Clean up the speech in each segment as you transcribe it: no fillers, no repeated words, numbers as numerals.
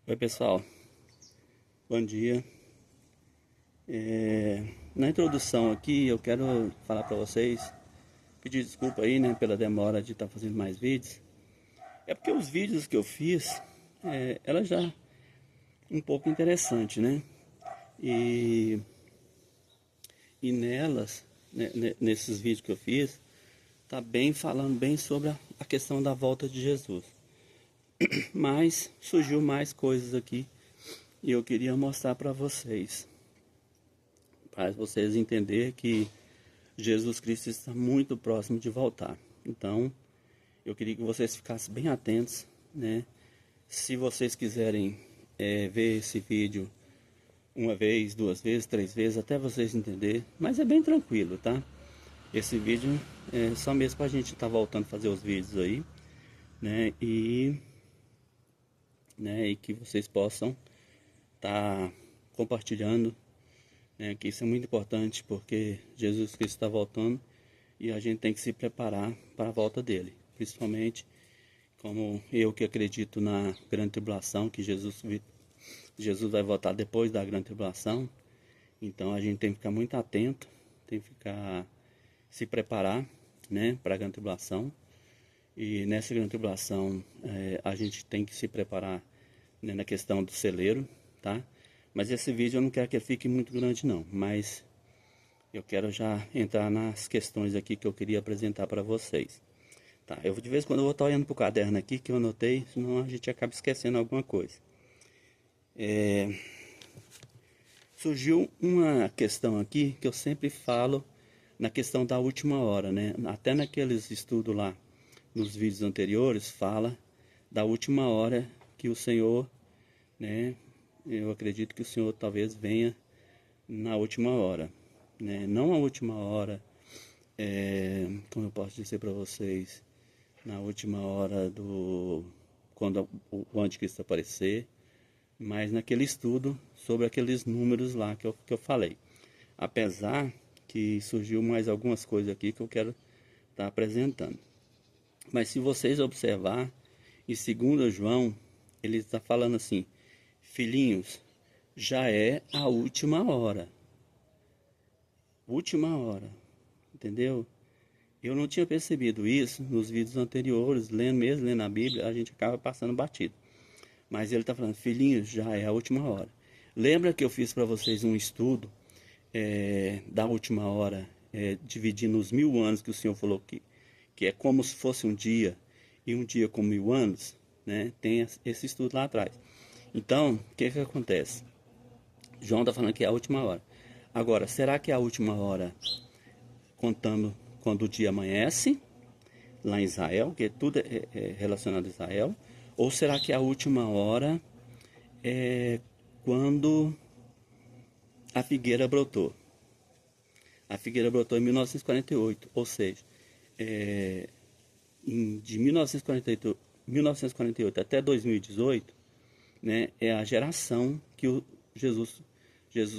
Oi pessoal, bom dia. Na introdução aqui eu quero falar para vocês, pedir desculpa aí, né, pela demora de estar fazendo mais vídeos. É porque os vídeos que eu fiz, ela já um pouco interessante, né? E, e nelas, nesses vídeos que eu fiz, tá bem falando bem sobre a questão da volta de Jesus. Mas surgiu mais coisas aqui e eu queria mostrar para vocês entenderem que Jesus Cristo está muito próximo de voltar. Então, eu queria que vocês ficassem bem atentos, né? Se vocês quiserem ver esse vídeo uma vez, duas vezes, três vezes, até vocês entenderem, mas é bem tranquilo, tá? Esse vídeo é só mesmo para a gente estar voltando a fazer os vídeos aí, né? E que vocês possam estar compartilhando, né? Que isso é muito importante porque Jesus Cristo está voltando e a gente tem que se preparar para a volta dele, principalmente como eu que acredito na grande tribulação, que Jesus vai voltar depois da grande tribulação. Então a gente tem que ficar muito atento, tem que se preparar, né, para a grande tribulação. E nessa grande tribulação a gente tem que se preparar, né, na questão do celeiro, tá? Mas esse vídeo eu não quero que ele fique muito grande não, mas eu quero já entrar nas questões aqui que eu queria apresentar para vocês. Tá, eu de vez em quando eu vou estar olhando pro caderno aqui que eu anotei, senão a gente acaba esquecendo alguma coisa. Surgiu uma questão aqui que eu sempre falo na questão da última hora, né? Até naqueles estudos lá, nos vídeos anteriores, fala da última hora que o Senhor, né? Eu acredito que o Senhor talvez venha na última hora, né? Não a última hora, como eu posso dizer para vocês, na última hora quando o anticristo aparecer, mas naquele estudo sobre aqueles números lá que eu falei. Apesar que surgiu mais algumas coisas aqui que eu quero estar apresentando. Mas se vocês observar, em 2 João, ele está falando assim: filhinhos, já é a última hora. Última hora, entendeu? Eu não tinha percebido isso nos vídeos anteriores, lendo a Bíblia, a gente acaba passando batido. Mas ele está falando, filhinhos, já é a última hora. Lembra que eu fiz para vocês um estudo da última hora, dividindo os 1000 anos que o Senhor falou que é como se fosse um dia, e um dia com 1000 anos, né? Tem esse estudo lá atrás. Então, o que acontece? João está falando que é a última hora. Agora, será que é a última hora contando quando o dia amanhece, lá em Israel, que tudo é relacionado a Israel? Ou será que a última hora é quando a figueira brotou? A figueira brotou em 1948, ou seja, de 1948 até 2018, né, é a geração que Jesus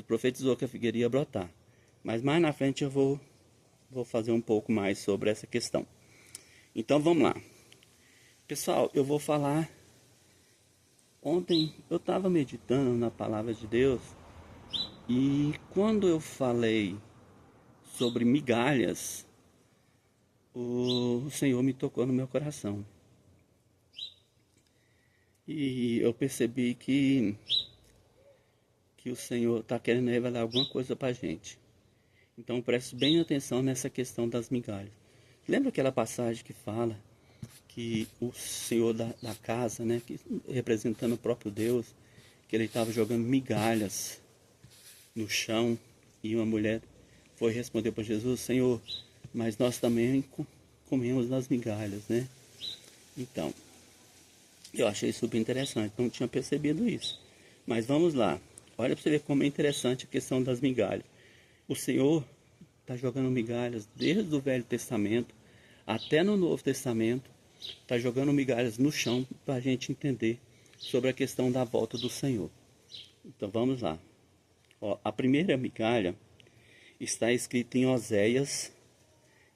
profetizou que a figueira ia brotar. Mas mais na frente eu vou fazer um pouco mais sobre essa questão. Então vamos lá. Pessoal, eu vou falar. Ontem eu estava meditando na palavra de Deus e quando eu falei sobre migalhas, o Senhor me tocou no meu coração. E eu percebi que o Senhor está querendo revelar alguma coisa para a gente. Então preste bem atenção nessa questão das migalhas. Lembra aquela passagem que fala que o Senhor da casa, né, que, representando o próprio Deus, que ele estava jogando migalhas no chão e uma mulher foi responder para Jesus, Senhor, mas nós também comemos das migalhas, né? Então, eu achei super interessante, não tinha percebido isso. Mas vamos lá, olha para você ver como é interessante a questão das migalhas. O Senhor está jogando migalhas desde o Velho Testamento até no Novo Testamento, está jogando migalhas no chão para a gente entender sobre a questão da volta do Senhor. Então vamos lá. Ó, a primeira migalha está escrita em Oséias,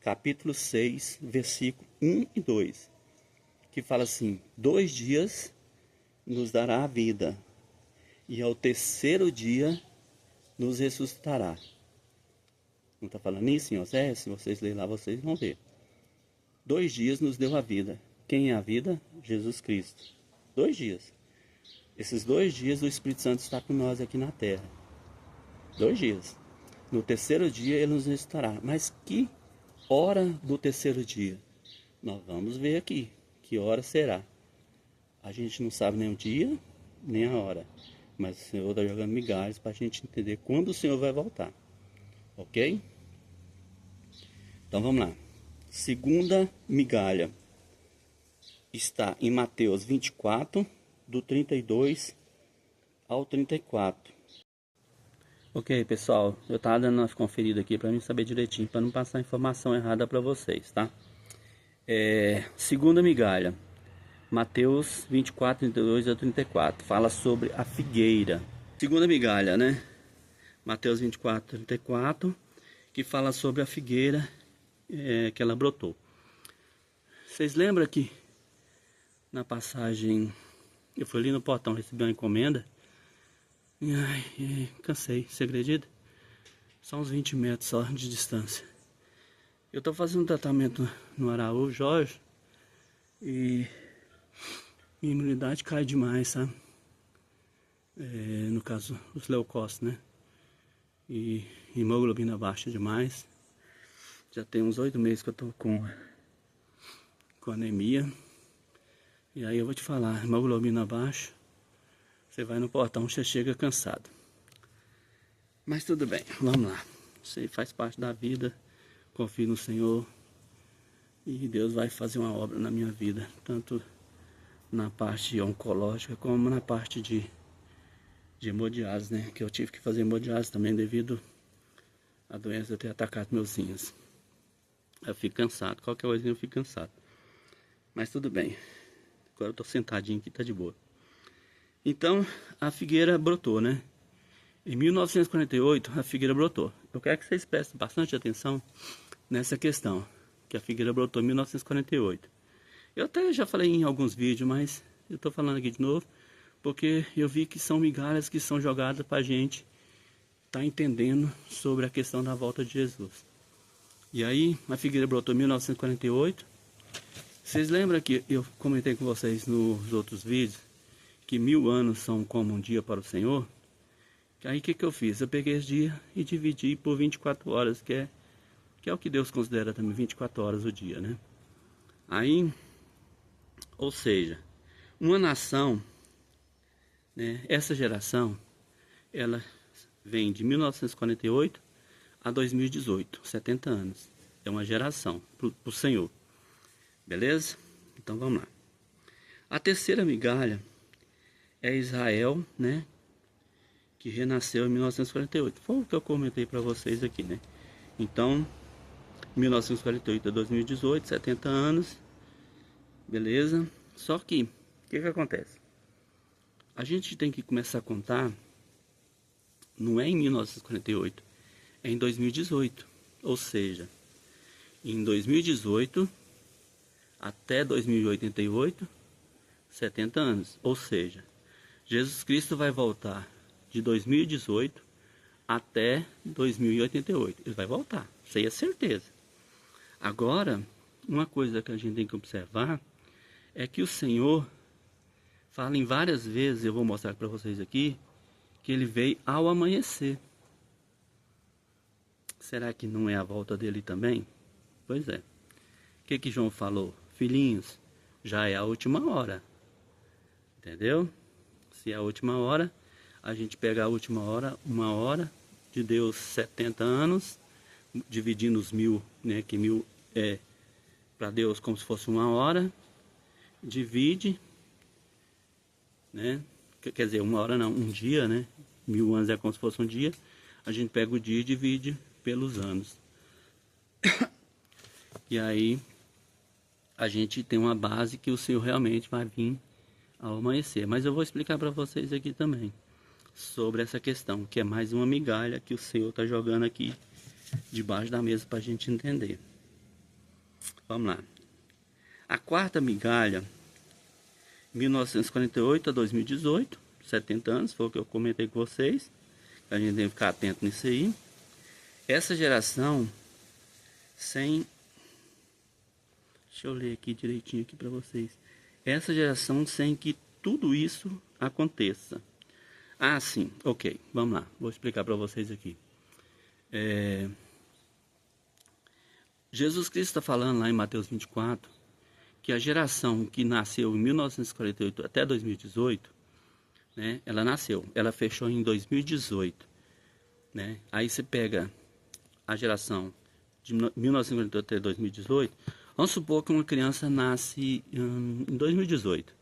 capítulo 6, versículo 1 e 2, que fala assim: 2 dias nos dará a vida, e ao terceiro dia nos ressuscitará. Não está falando isso em Oséias? Se vocês lerem lá, vocês vão ver. 2 dias nos deu a vida. Quem é a vida? Jesus Cristo. 2 dias. Esses 2 dias o Espírito Santo está com nós aqui na terra. 2 dias. No terceiro dia ele nos ressuscitará. Mas que hora do terceiro dia? Nós vamos ver aqui. Que hora será? A gente não sabe nem o dia, nem a hora. Mas o Senhor está jogando migalhas para a gente entender quando o Senhor vai voltar. Ok? Então vamos lá. Segunda migalha está em Mateus 24, do 32 ao 34. Ok, pessoal, eu estava dando uma conferida aqui para mim saber direitinho, para não passar informação errada para vocês, tá? Segunda migalha, Mateus 24, 32 ao 34, fala sobre a figueira. Segunda migalha, né? Mateus 24, 34, que fala sobre a figueira que ela brotou. Vocês lembram que na passagem, eu fui ali no portão, recebi uma encomenda, cansei, você acredita? Só uns 20 metros só de distância. Eu tô fazendo um tratamento no Araújo, Jorge, e minha imunidade cai demais, sabe? No caso, os leucócitos, né? E hemoglobina baixa demais. Já tem uns 8 meses que eu tô com anemia. E aí eu vou te falar, hemoglobina baixa, você vai no portão, você chega cansado. Mas tudo bem, vamos lá. Isso aí faz parte da vida. Confio no Senhor. E Deus vai fazer uma obra na minha vida. Tanto na parte oncológica, como na parte de hemodiálise, né? Que eu tive que fazer hemodiálise também devido à doença ter atacado meus rins. Eu fico cansado, qualquer coisa eu fico cansado. Mas tudo bem. Agora eu tô sentadinho aqui, tá de boa. Então, a figueira brotou, né? Em 1948, a figueira brotou. Eu quero que vocês prestem bastante atenção nessa questão, que a figueira brotou em 1948. Eu até já falei em alguns vídeos, mas eu tô falando aqui de novo, porque eu vi que são migalhas que são jogadas pra gente tá entendendo sobre a questão da volta de Jesus. E aí, a figueira brotou em 1948. Vocês lembram que eu comentei com vocês nos outros vídeos que 1000 anos são como um dia para o Senhor? Aí o que eu fiz? Eu peguei esse dia e dividi por 24 horas, que é o que Deus considera também 24 horas o dia, né? Aí, ou seja, uma nação, né, essa geração, ela vem de 1948 a 2018, 70 anos. É uma geração para o Senhor. Beleza? Então vamos lá. A terceira migalha é Israel, né? Que renasceu em 1948. Foi o que eu comentei para vocês aqui, né? Então, 1948 a 2018, 70 anos. Beleza? Só que, o que acontece? A gente tem que começar a contar, não é em 1948, é em 2018. Ou seja, em 2018 até 2088, 70 anos. Ou seja, Jesus Cristo vai voltar de 2018 até 2088. Ele vai voltar, isso aí é certeza. Agora, uma coisa que a gente tem que observar é que o Senhor fala em várias vezes, eu vou mostrar para vocês aqui, que ele veio ao amanhecer. Será que não é a volta dele também? Pois é. O que João falou? Filhinhos, já é a última hora. Entendeu? Se é a última hora, a gente pega a última hora, 1 hora de Deus, 70 anos, dividindo os 1000, né? Que 1000 é para Deus como se fosse 1 hora, divide, né? Quer dizer, 1 hora não, um dia, né? 1000 anos é como se fosse um dia. A gente pega o dia e divide pelos anos. E aí a gente tem uma base que o Senhor realmente vai vir ao amanhecer. Mas eu vou explicar para vocês aqui também sobre essa questão, que é mais uma migalha que o Senhor está jogando aqui debaixo da mesa para a gente entender. Vamos lá. A quarta migalha, 1948 a 2018, 70 anos, foi o que eu comentei com vocês. A gente tem que ficar atento nisso aí. Essa geração sem... Deixa eu ler aqui direitinho aqui para vocês. Essa geração sem que tudo isso aconteça. Ah, sim, ok, vamos lá. Vou explicar para vocês aqui. Jesus Cristo está falando lá em Mateus 24 que a geração que nasceu em 1948 até 2018, né, ela fechou em 2018, né? Aí você pega a geração de 1948 até 2018, vamos supor que uma criança nasce em 2018,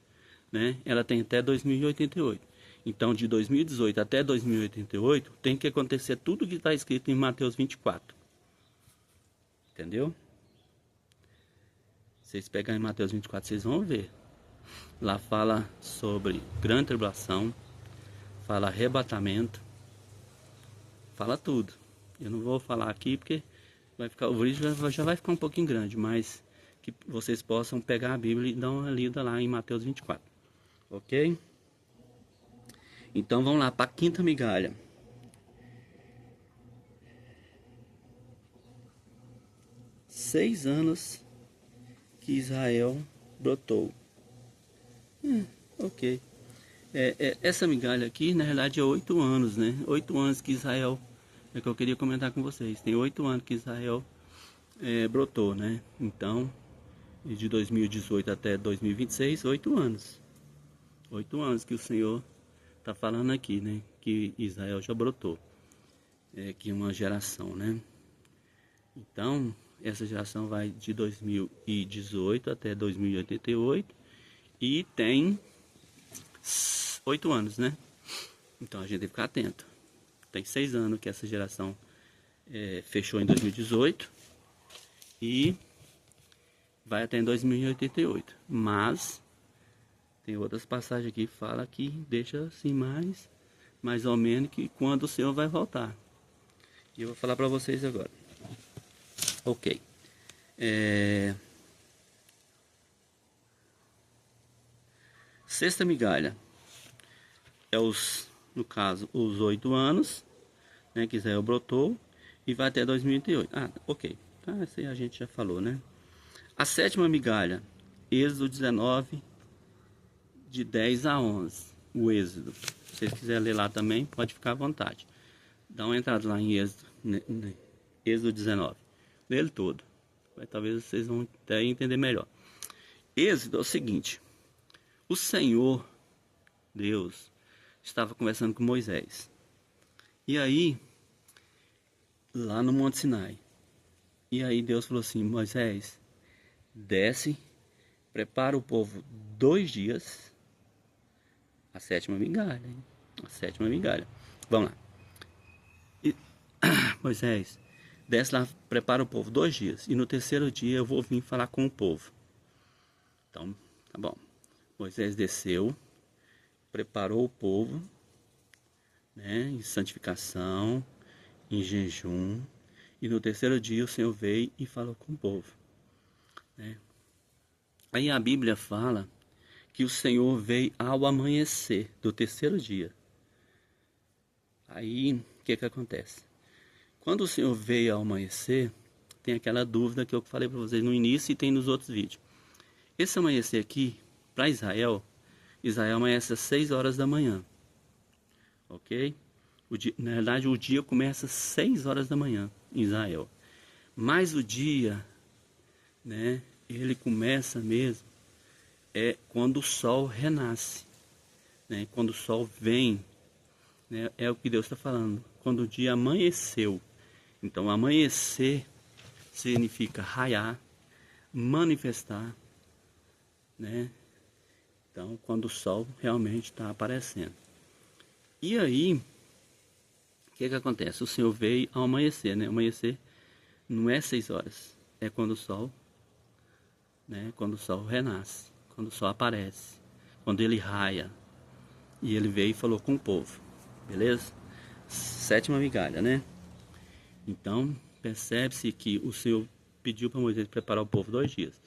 né? Ela tem até 2088. Então, de 2018 até 2088, tem que acontecer tudo que está escrito em Mateus 24. Entendeu? Vocês pegarem Mateus 24, vocês vão ver. Lá fala sobre grande tribulação, fala arrebatamento, fala tudo. Eu não vou falar aqui porque o vídeo já vai ficar um pouquinho grande, mas que vocês possam pegar a Bíblia e dar uma lida lá em Mateus 24. Ok? Então vamos lá para a quinta migalha. Seis anos que Israel brotou. Ok. Essa migalha aqui, na realidade, é 8 anos, né? 8 anos que Israel... É que eu queria comentar com vocês. Tem 8 anos que Israel brotou, né? Então, de 2018 até 2026, 8 anos. 8 anos que o Senhor está falando aqui, né? Que Israel já brotou. Que é uma geração, né? Então, essa geração vai de 2018 até 2088 e tem 8 anos, né? Então a gente tem que ficar atento. Tem 6 anos que essa geração fechou em 2018 e vai até em 2088. Mas tem outras passagens aqui que fala que deixa assim mais ou menos que quando o Senhor vai voltar. E eu vou falar para vocês agora. Ok. Sexta migalha no caso, os 8 anos, né, que Israel brotou e vai até 2008. Ah, ok. Tá, isso aí a gente já falou, né? A sétima migalha, Êxodo 19, de 10 a 11. O Êxodo. Se vocês quiserem ler lá também, pode ficar à vontade. Dá uma entrada lá em Êxodo 19. Lê ele todo. Talvez vocês vão até entender melhor. Êxodo é o seguinte. O Senhor, Deus, estava conversando com Moisés. E aí, lá no Monte Sinai. E aí Deus falou assim, Moisés, desce, prepara o povo 2 dias. A sétima migalha, hein? A sétima migalha. Vamos lá. Moisés, desce lá, prepara o povo 2 dias. E no terceiro dia eu vou vir falar com o povo. Então, tá bom. Moisés desceu, preparou o povo, né, em santificação, em jejum. E no terceiro dia o Senhor veio e falou com o povo, né? Aí a Bíblia fala que o Senhor veio ao amanhecer do terceiro dia. Aí o que acontece? Quando o Senhor veio ao amanhecer, tem aquela dúvida que eu falei para vocês no início e tem nos outros vídeos. Esse amanhecer aqui, para Israel amanhece às 6 horas da manhã. Ok? Na verdade, o dia começa às 6 horas da manhã em Israel. Mas o dia, né, ele começa mesmo quando o sol renasce. Né? Quando o sol vem, né, é o que Deus está falando. Quando o dia amanheceu. Então, amanhecer significa raiar, manifestar, né? Então, quando o sol realmente está aparecendo. E aí, o que acontece? O Senhor veio ao amanhecer, né? Amanhecer não é 6 horas, é quando o sol, né? Quando o sol renasce, quando o sol aparece, quando ele raia. E ele veio e falou com o povo, beleza? Sétima migalha, né? Então, percebe-se que o Senhor pediu para Moisés preparar o povo 2 dias.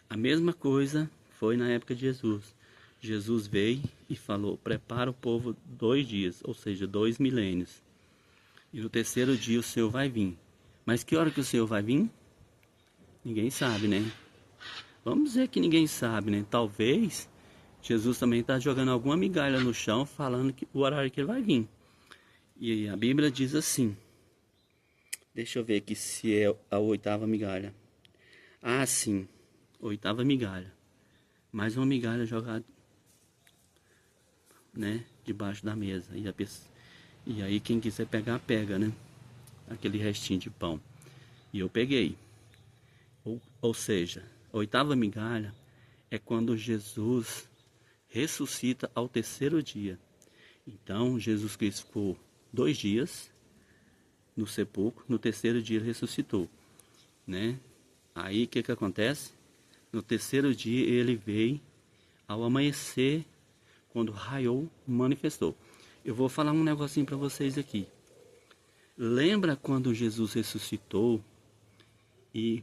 A mesma coisa foi na época de Jesus. Jesus veio e falou: prepara o povo 2 dias, ou seja, 2 milênios. E no terceiro dia o Senhor vai vir. Mas que hora que o Senhor vai vir? Ninguém sabe, né? Vamos dizer que ninguém sabe, né? Talvez Jesus também está jogando alguma migalha no chão, falando que o horário que ele vai vir. E a Bíblia diz assim. Deixa eu ver aqui se é a 8ª migalha. Ah, sim. 8ª migalha. Mais uma migalha jogada, né, debaixo da mesa. E aí quem quiser pegar, pega, né? Aquele restinho de pão. E eu peguei. Ou seja, a 8ª migalha é quando Jesus ressuscita ao terceiro dia. Então, Jesus Cristo ficou 2 dias no sepulcro, no terceiro dia ele ressuscitou, né? Aí o que acontece? No terceiro dia ele veio ao amanhecer, quando raiou, manifestou. Eu vou falar um negocinho para vocês aqui. Lembra quando Jesus ressuscitou e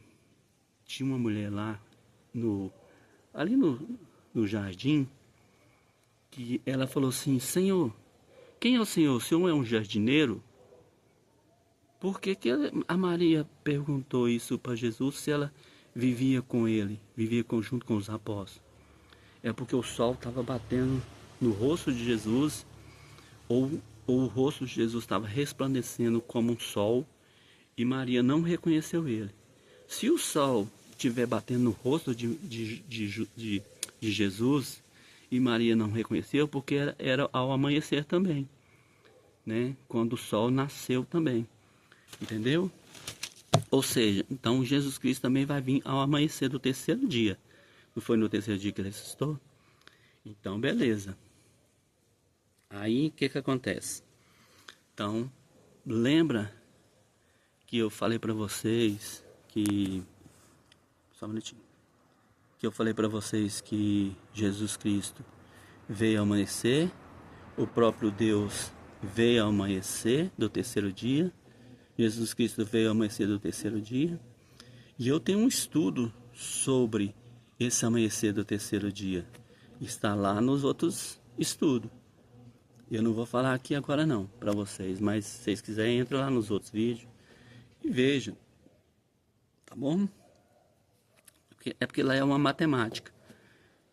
tinha uma mulher lá ali no jardim, que ela falou assim: Senhor, quem é o Senhor? O Senhor é um jardineiro? Por que a Maria perguntou isso para Jesus se ela vivia com ele, junto com os apóstolos? É porque o sol estava batendo no rosto de Jesus, ou o rosto de Jesus estava resplandecendo como um sol, e Maria não reconheceu ele. Se o sol estiver batendo no rosto de Jesus e Maria não reconheceu, porque era ao amanhecer também, né? Quando o sol nasceu também. Entendeu? Ou seja, então Jesus Cristo também vai vir ao amanhecer do terceiro dia. Não foi no terceiro dia que ele ressuscitou? Então, beleza. Aí, o que acontece? Então, lembra que eu falei para vocês que... Só um minutinho. Que eu falei para vocês que Jesus Cristo veio ao amanhecer. O próprio Deus veio ao amanhecer do terceiro dia. Jesus Cristo veio ao amanhecer do terceiro dia. E eu tenho um estudo sobre esse amanhecer do terceiro dia. Está lá nos outros estudos. Eu não vou falar aqui agora não, para vocês. Mas se vocês quiserem, entra lá nos outros vídeos e vejam. Tá bom? É porque lá é uma matemática.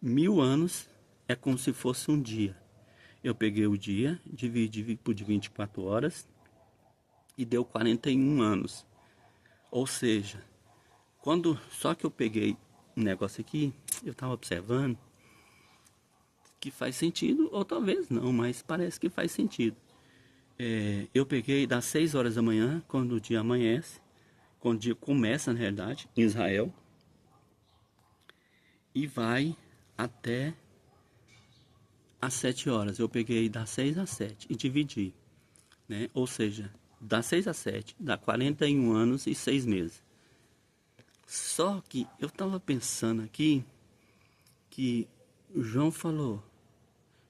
1000 anos é como se fosse um dia. Eu peguei o dia, dividi por 24 horas... e deu 41 anos. Ou seja, só que eu peguei um negócio aqui, eu estava observando, que faz sentido, ou talvez não, mas parece que faz sentido. Eu peguei das 6 horas da manhã, quando o dia amanhece, quando o dia começa, na realidade, em Israel, e vai até às 7 horas. Eu peguei das 6 às 7 e dividi, né? Ou seja, das 6 às 7, dá 41 anos e 6 meses. Só que eu estava pensando aqui que o João falou: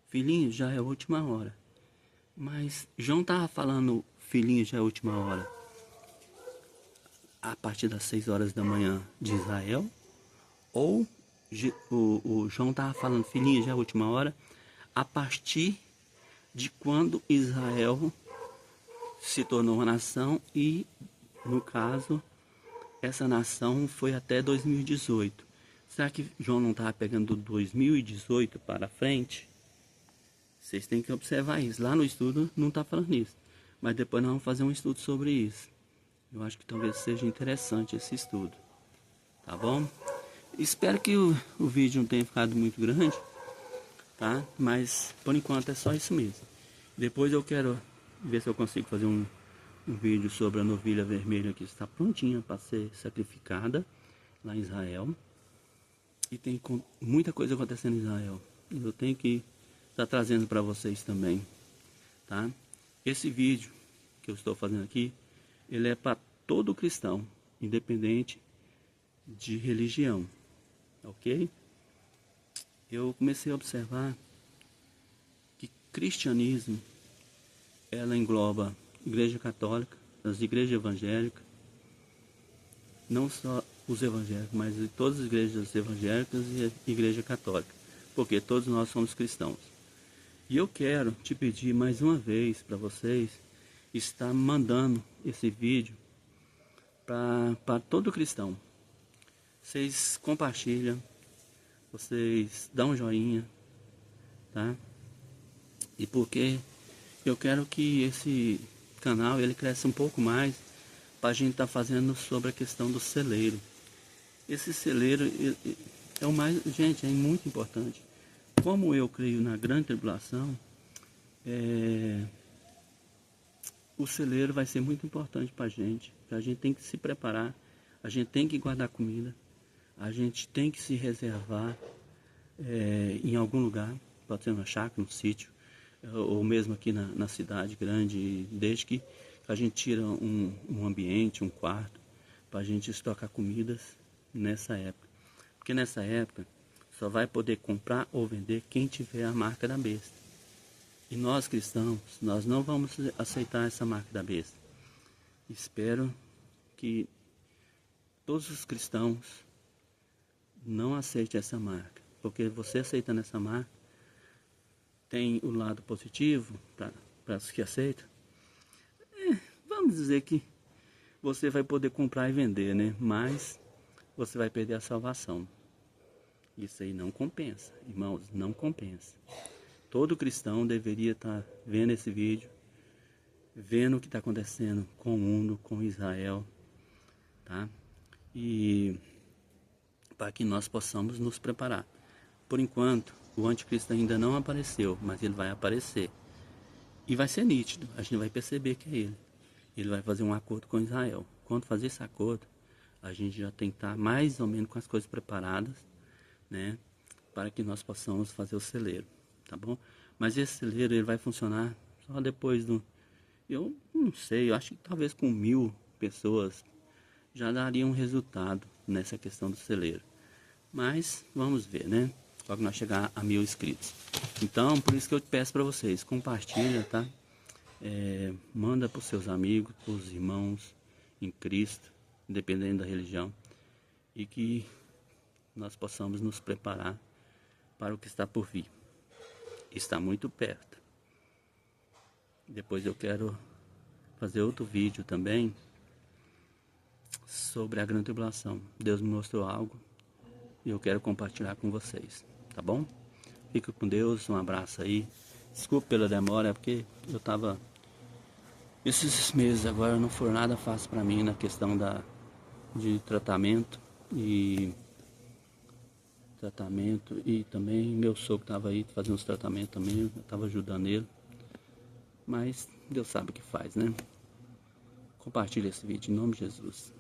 filhinho, já é a última hora. Mas João estava falando: filhinho, já é a última hora a partir das 6 horas da manhã de Israel? Ou o João estava falando: filhinho, já é a última hora a partir de quando Israel se tornou uma nação, e no caso essa nação foi até 2018. Será que João não estava pegando 2018 para frente? Vocês têm que observar isso. Lá no estudo não está falando isso, mas depois nós vamos fazer um estudo sobre isso. Eu acho que talvez seja interessante esse estudo. Tá bom? Espero que o vídeo não tenha ficado muito grande, tá? Mas por enquanto é só isso mesmo. Depois eu quero ver se eu consigo fazer um vídeo sobre a novilha vermelha que está prontinha para ser sacrificada lá em Israel. E tem muita coisa acontecendo em Israel. Eu tenho que estar trazendo para vocês também, tá? Esse vídeo que eu estou fazendo aqui, ele é para todo cristão, independente de religião, ok? Eu comecei a observar que cristianismo, ela engloba Igreja Católica, as igrejas evangélicas, não só os evangélicos, mas todas as igrejas evangélicas e a Igreja Católica. porque todos nós somos cristãos. E eu quero te pedir mais uma vez para vocês estar mandando esse vídeo para todo cristão. Vocês compartilham, vocês dão um joinha, tá? E porque eu quero que esse canal ele cresça um pouco mais, para a gente estar fazendo sobre a questão do celeiro. Esse celeiro é o mais, gente, é muito importante. Como eu creio na grande tribulação, o celeiro vai ser muito importante para a gente. A gente tem que se preparar, a gente tem que guardar comida, a gente tem que se reservar em algum lugar, pode ser uma chácara, um sítio, ou mesmo aqui na cidade grande, desde que a gente tira um ambiente, um quarto, para a gente estocar comidas nessa época. Porque nessa época só vai poder comprar ou vender quem tiver a marca da besta. E nós cristãos, nós não vamos aceitar essa marca da besta. Espero que todos os cristãos não aceitem essa marca. Porque você aceitando essa marca, tem o lado positivo para os que aceitam. Vamos dizer que você vai poder comprar e vender, né? Mas você vai perder a salvação. Isso aí não compensa, irmãos, não compensa. Todo cristão deveria estar vendo esse vídeo, vendo o que está acontecendo com o mundo, com Israel, tá? E para que nós possamos nos preparar. Por enquanto, o anticristo ainda não apareceu, mas ele vai aparecer. E vai ser nítido, a gente vai perceber que é ele. Ele vai fazer um acordo com Israel. Quando fazer esse acordo, a gente já tem que estar mais ou menos com as coisas preparadas, né? Para que nós possamos fazer o celeiro, tá bom? Mas esse celeiro ele vai funcionar só depois do... Eu não sei, eu acho que talvez com 1000 pessoas já daria um resultado nessa questão do celeiro. Mas vamos ver, né? Logo nós chegar a 1000 inscritos. Então, por isso que eu peço para vocês, compartilha, tá? Manda para os seus amigos, para os irmãos em Cristo, independente da religião, e que nós possamos nos preparar para o que está por vir. Está muito perto. Depois eu quero fazer outro vídeo também sobre a grande tribulação. Deus me mostrou algo e eu quero compartilhar com vocês, tá bom? Fica com Deus, um abraço aí. Desculpe pela demora, porque eu tava... Esses meses agora não foram nada fácil para mim na questão de tratamento e também meu sogro estava aí fazendo os tratamentos também, eu estava ajudando ele. Mas Deus sabe o que faz, né? Compartilhe esse vídeo em nome de Jesus.